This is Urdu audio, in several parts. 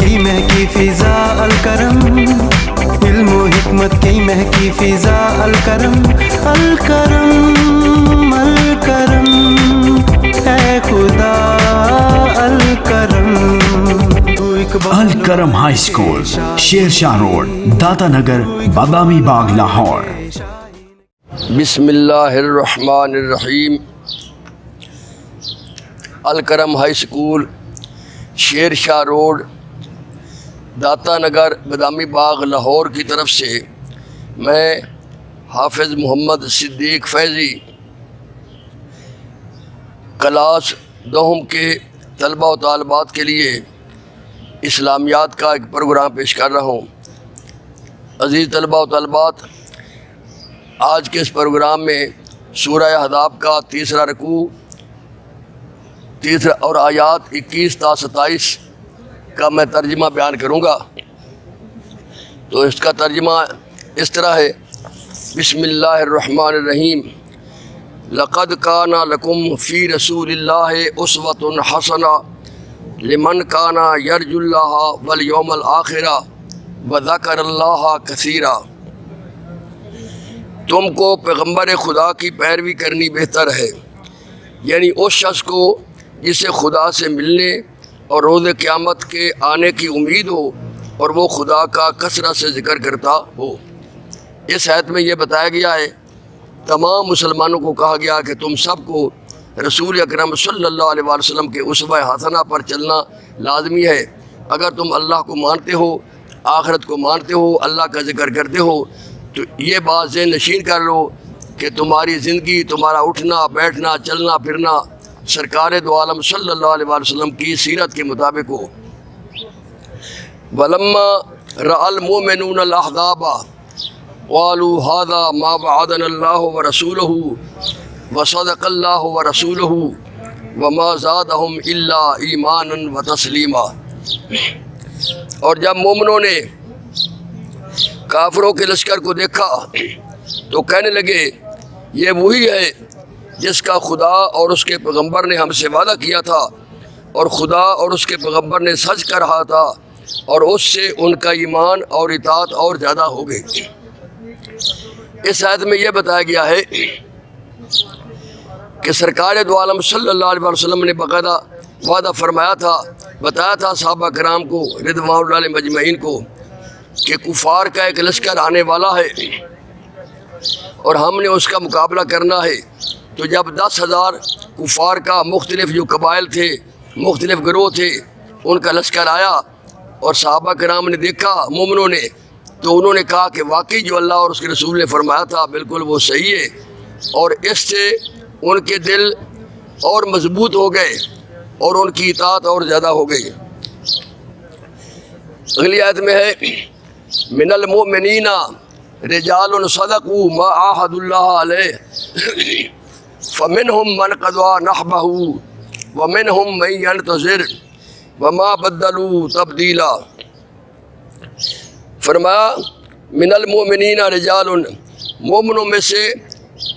کی مہکی فضا الکرم، علم و حکمت کی مہکی فضا الکرم، الکرم الکرم اے خدا Al-Karam. Al-Karam high school, Sher Shah road, داتا نگر، بادامی باغ، لاہور۔ بسم اللہ الرحمن الرحیم۔ Al-Karam high school, Sher Shah road, داتا نگر، بادامی باغ، لاہور کی طرف سے میں حافظ محمد صدیق فیضی کلاس دوم کے طلباء و طالبات کے لیے اسلامیات کا ایک پروگرام پیش کر رہا ہوں۔ عزیز طلباء و طالبات، آج کے اس پروگرام میں سورہ احزاب کا تیسرا رکوع اور آیات 21 تا 27 کا میں ترجمہ بیان کروں گا۔ تو اس کا ترجمہ اس طرح ہے: بسم اللہ الرحمن الرحیم۔ لقد کان لکم فی رسول اللہ اسوۃ حسنہ لمن کان یرجو اللہ والیوم الآخر وذکر اللہ کثیرا۔ تم کو پیغمبر خدا کی پیروی کرنی بہتر ہے، یعنی اس شخص کو جسے خدا سے ملنے اور روز قیامت کے آنے کی امید ہو اور وہ خدا کا کثرت سے ذکر کرتا ہو۔ اس آیت میں یہ بتایا گیا ہے، تمام مسلمانوں کو کہا گیا کہ تم سب کو رسول اکرم صلی اللہ علیہ وسلم کے اسوہ حسنہ پر چلنا لازمی ہے۔ اگر تم اللہ کو مانتے ہو، آخرت کو مانتے ہو، اللہ کا ذکر کرتے ہو، تو یہ بات ذہن نشین کر لو کہ تمہاری زندگی، تمہارا اٹھنا بیٹھنا چلنا پھرنا سرکار دو عالم صلی اللہ علیہ وسلم کی سیرت کے مطابق ہو۔ وَلَمَّا رَأَى الْمُؤْمِنُونَ الْأَحْزَابَ قَالُوا هَذَا مَا وَعَدَنَا اللَّهُ وَرَسُولُهُ وَصَدَقَ اللَّهُ وَرَسُولُهُ وَمَا زَادَهُمْ إِلَّا إِيمَانًا وَتَسْلِيمًا۔ اور جب مومنوں نے کافروں کے لشکر کو دیکھا تو کہنے لگے، یہ وہی ہے جس کا خدا اور اس کے پیغمبر نے ہم سے وعدہ کیا تھا، اور خدا اور اس کے پیغمبر نے سچ کہا تھا، اور اس سے ان کا ایمان اور اطاعت اور زیادہ ہو گئی۔ اس آیت میں یہ بتایا گیا ہے کہ سرکار دو عالم صلی اللہ علیہ وسلم نے باقاعدہ وعدہ فرمایا تھا، بتایا تھا صحابہ کرام کو رضوان اللہ علیہ مجمعین کو کہ کفار کا ایک لشکر آنے والا ہے اور ہم نے اس کا مقابلہ کرنا ہے۔ تو جب 10,000 کفار کا مختلف جو قبائل تھے، مختلف گروہ تھے، ان کا لشکر آیا اور صحابہ کرام نے دیکھا مومنوں نے، تو انہوں نے کہا کہ واقعی جو اللہ اور اس کے رسول نے فرمایا تھا بالکل وہ صحیح ہے، اور اس سے ان کے دل اور مضبوط ہو گئے اور ان کی اطاعت اور زیادہ ہو گئی۔ اگلی آیت میں ہے، من المؤمنین رجال صدقوا ما عاهدوا اللہ علیہ فمنهم من قضى نحبه ومنهم من ينتظر وما بدلوا تبدیلا۔ فرمایا من المؤمنین رجال، مومنوں میں سے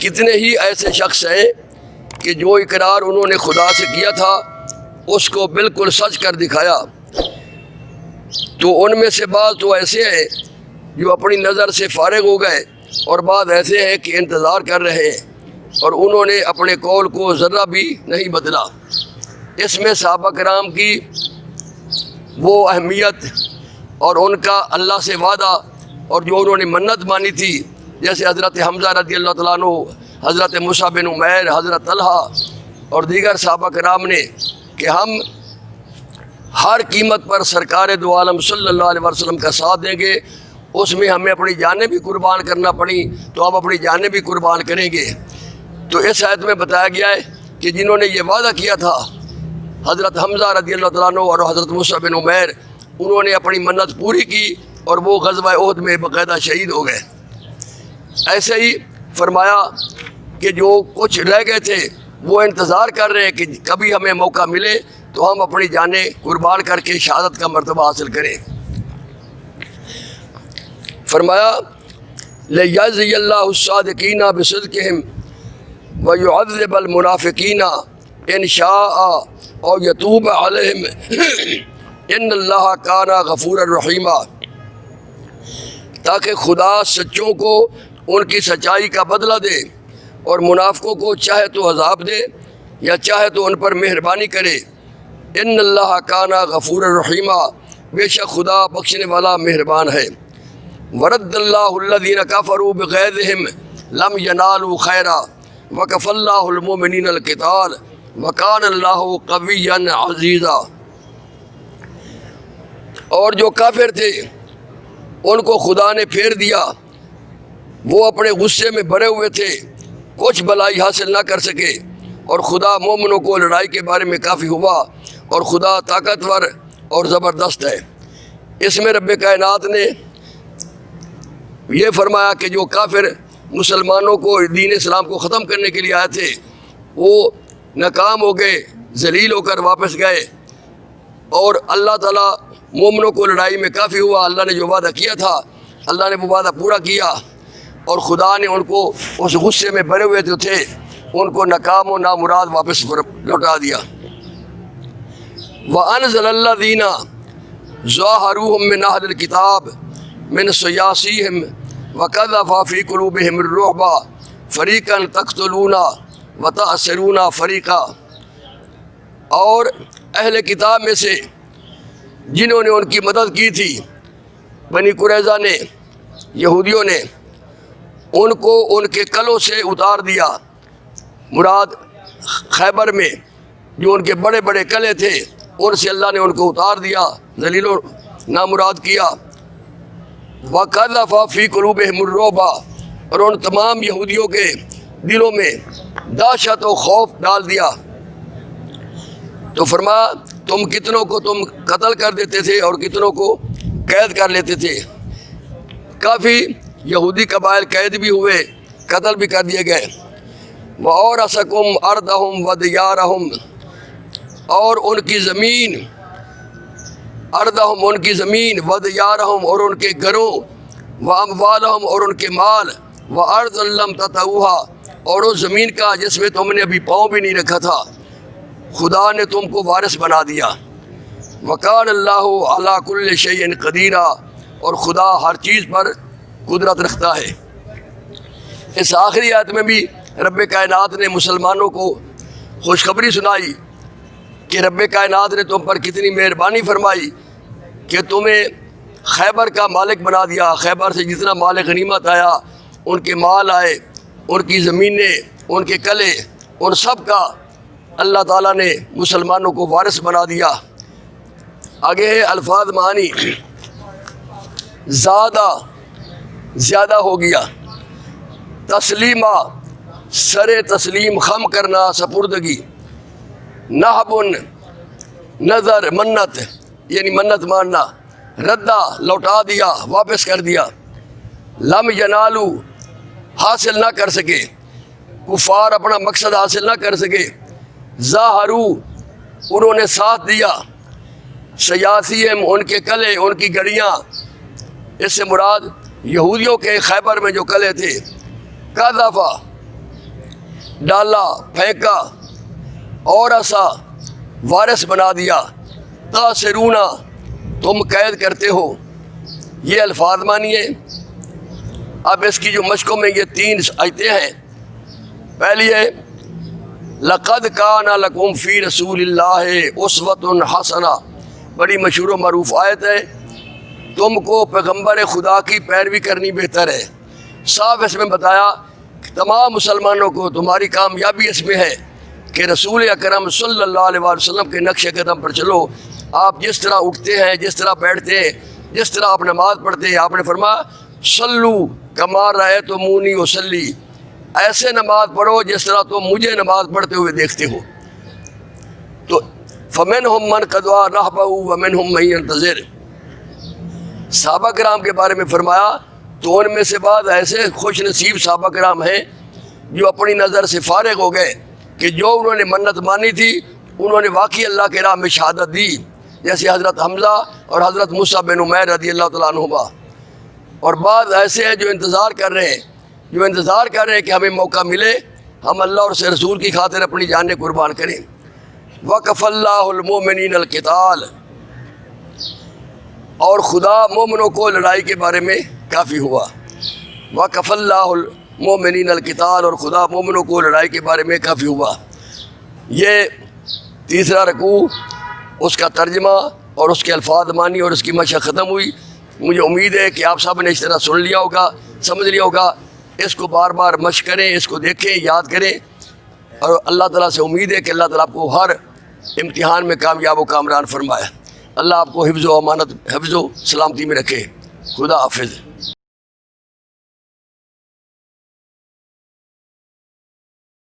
کتنے ہی ایسے شخص ہیں کہ جو اقرار انہوں نے خدا سے کیا تھا اس کو بالکل سچ کر دکھایا۔ تو ان میں سے بعض تو ایسے ہیں جو اپنی نظر سے فارغ ہو گئے، اور بعض ایسے ہیں کہ انتظار کر رہے ہیں، اور انہوں نے اپنے قول کو ذرہ بھی نہیں بدلا۔ اس میں صحابہ کرام کی وہ اہمیت اور ان کا اللہ سے وعدہ اور جو انہوں نے منت مانی تھی، جیسے حضرت حمزہ رضی اللہ تعالیٰ عنہ، حضرت مصعب بن عمیر، حضرت طلحہ اور دیگر صحابہ کرام نے کہ ہم ہر قیمت پر سرکار دو عالم صلی اللہ علیہ وسلم کا ساتھ دیں گے، اس میں ہمیں اپنی جانیں بھی قربان کرنا پڑی تو ہم اپنی جانیں بھی قربان کریں گے۔ تو اس آیت میں بتایا گیا ہے کہ جنہوں نے یہ وعدہ کیا تھا، حضرت حمزہ رضی اللہ تعالیٰ عنہ اور حضرت مصعب بن عمیر، انہوں نے اپنی منت پوری کی اور وہ غزوہ احد میں باقاعدہ شہید ہو گئے۔ ایسے ہی فرمایا کہ جو کچھ رہ گئے تھے وہ انتظار کر رہے ہیں کہ کبھی ہمیں موقع ملے تو ہم اپنی جانیں قربان کر کے شہادت کا مرتبہ حاصل کریں۔ فرمایا لِيَجْزِيَ اللَّهُ الصَّادِقِينَ بِصِدْقِهِمْ وَيُعَذِّبَ الْمُنَافِقِينَ إِنْ شَاءَ أَوْ يَتُوبَ عَلَيْهِمْ ان اللہ کانا غفور الرحیمہ، تاکہ خدا سچوں کو ان کی سچائی کا بدلہ دے اور منافقوں کو چاہے تو عذاب دے یا چاہے تو ان پر مہربانی کرے۔ ان اللہ کانا غفور الرحیمہ، بے شک خدا بخشنے والا مہربان ہے۔ ورد اللہ الذین کفروا بغیظہم لم ینالوا خیرا وکفی اللہ المؤمنین القتال وکان اللہ قویا عزیزا۔ اور جو کافر تھے ان کو خدا نے پھیر دیا، وہ اپنے غصے میں بھرے ہوئے تھے، کچھ بھلائی حاصل نہ کر سکے، اور خدا مومنوں کو لڑائی کے بارے میں کافی ہوا، اور خدا طاقتور اور زبردست ہے۔ اس میں رب کائنات نے یہ فرمایا کہ جو کافر مسلمانوں کو دین اسلام کو ختم کرنے کے لیے آئے تھے وہ ناکام ہو گئے، ذلیل ہو کر واپس گئے، اور اللہ تعالیٰ مومنوں کو لڑائی میں کافی ہوا۔ اللہ نے جو وعدہ کیا تھا اللہ نے وہ وعدہ پورا کیا، اور خدا نے ان کو اس غصے میں بھرے ہوئے جو تھے ان کو ناکام و نامراد واپس لوٹا دیا۔ وَأَنزَلَ الَّذِينَ ظَاهَرُوهُم مِّنْ أَهْلِ الْكِتَابِ مِنْ صَيَاصِيهِمْ وَقَذَفَ فِي قُلُوبِهِمُ الرُّعْبَ فَرِيقًا تَقْتُلُونَ وَتَأْسِرُونَ فَرِيقًا، اور اہل کتاب میں سے جنہوں نے ان کی مدد کی تھی، بنی قریظہ نے، یہودیوں نے، ان کو ان کے قلعوں سے اتار دیا، مراد خیبر میں جو ان کے بڑے بڑے قلعے تھے ان سے اللہ نے ان کو اتار دیا، ذلیل و نامراد کیا۔ وَقَذَفَ فِي قُلُوبِهِمُ الرُّعْبَ، اور ان تمام یہودیوں کے دلوں میں دہشت و خوف ڈال دیا۔ تو فرمایا تم کتنوں کو تم قتل کر دیتے تھے اور کتنوں کو قید کر لیتے تھے۔ کافی یہودی قبائل قید بھی ہوئے، قتل بھی کر دیے گئے۔ وَأَوْرَثَكُمْ أَرْضَهُمْ وَدِيَارَهُمْ، اور ان کی زمین، اردہم ان کی زمین، ودیارہم اور ان کے گھروں، واموالہم اور ان کے مال، وارض لم تطئوها اور اس زمین کا جس میں تم نے ابھی پاؤں بھی نہیں رکھا تھا، خدا نے تم کو وارث بنا دیا۔ وکان اللہ علی کل شیء قدیر، اور خدا ہر چیز پر قدرت رکھتا ہے۔ اس آخری آیت میں بھی رب کائنات نے مسلمانوں کو خوشخبری سنائی کہ رب کائنات نے تم پر کتنی مہربانی فرمائی کہ تمہیں خیبر کا مالک بنا دیا۔ خیبر سے جتنا مال غنیمت آیا، ان کے مال آئے، ان کی زمینیں، ان کے قلعے، ان سب کا اللہ تعالیٰ نے مسلمانوں کو وارث بنا دیا۔ آگے ہے الفاظ معنی، زیادہ ہو گیا، تسلیمہ سر تسلیم، خم کرنا، سپردگی، نہب نظر منت یعنی منت ماننا، ردہ لوٹا دیا، واپس کر دیا، لم ینالو حاصل نہ کر سکے، کفار اپنا مقصد حاصل نہ کر سکے، ظاہرو انہوں نے ساتھ دیا، سیاسیم ان کے قلعے، ان کی گڑیاں، اس سے مراد یہودیوں کے خیبر میں جو قلعے تھے، قذفا ڈالا، پھینکا، اور ایسا وارث بنا دیا، تاسرونا تم قید کرتے ہو۔ یہ الفاظ مانیے۔ اب اس کی جو مشقوں میں یہ 3 آیتیں ہیں۔ پہلی ہے لقد کان لکم فی رسول اللہ اسوۃ حسنہ، بڑی مشہور و معروف آیت ہے، تم کو پیغمبر خدا کی پیروی کرنی بہتر ہے۔ صاف اس میں بتایا کہ تمام مسلمانوں کو تمہاری کامیابی اس میں ہے کہ رسول اکرم صلی اللہ علیہ وسلم کے نقش قدم پر چلو۔ آپ جس طرح اٹھتے ہیں، جس طرح بیٹھتے ہیں، جس طرح آپ نماز پڑھتے ہیں، آپ نے فرمایا صلو کما رأیتمونی اصلی، ایسے نماز پڑھو جس طرح تم مجھے نماز پڑھتے ہوئے دیکھتے ہو۔ تو فمنہم من قضی نحبہ ومنہم من ینتظر، صحابہ کرام کے بارے میں فرمایا تو ان میں سے بعض ایسے خوش نصیب صحابہ کرام ہیں جو اپنی نظر سے فارغ ہو گئے کہ جو انہوں نے منت مانی تھی انہوں نے واقعی اللہ کے راہ میں شہادت دی، جیسے حضرت حمزہ اور حضرت مصعب بن عمیر رضی اللہ تعالیٰ عنہما۔ اور بعض ایسے ہیں جو انتظار کر رہے ہیں کہ ہمیں موقع ملے، ہم اللہ اور سے رسول کی خاطر اپنی جانیں قربان کریں۔ وَكَفَى اللَّهُ الْمُؤْمِنِينَ الْقِتَالَ، اور خدا مومنوں کو لڑائی کے بارے میں کافی ہوا۔ وَكَفَى اللَّهُ الْمُؤْمِنِينَ الْقِتَالَ، اور خدا مومنوں کو لڑائی کے بارے میں کافی ہوا۔ یہ تیسرا رکوع، اس کا ترجمہ اور اس کے الفاظ مانی اور اس کی مشق ختم ہوئی۔ مجھے امید ہے کہ آپ سب نے اس طرح سن لیا ہوگا، سمجھ لیا ہوگا۔ اس کو بار بار مشق کریں، اس کو دیکھیں، یاد کریں، اور اللہ تعالیٰ سے امید ہے کہ اللہ تعالیٰ آپ کو ہر امتحان میں کامیاب و کامران فرمائے۔ اللہ آپ کو حفظ و امانت، حفظ و سلامتی میں رکھے۔ خدا حافظ۔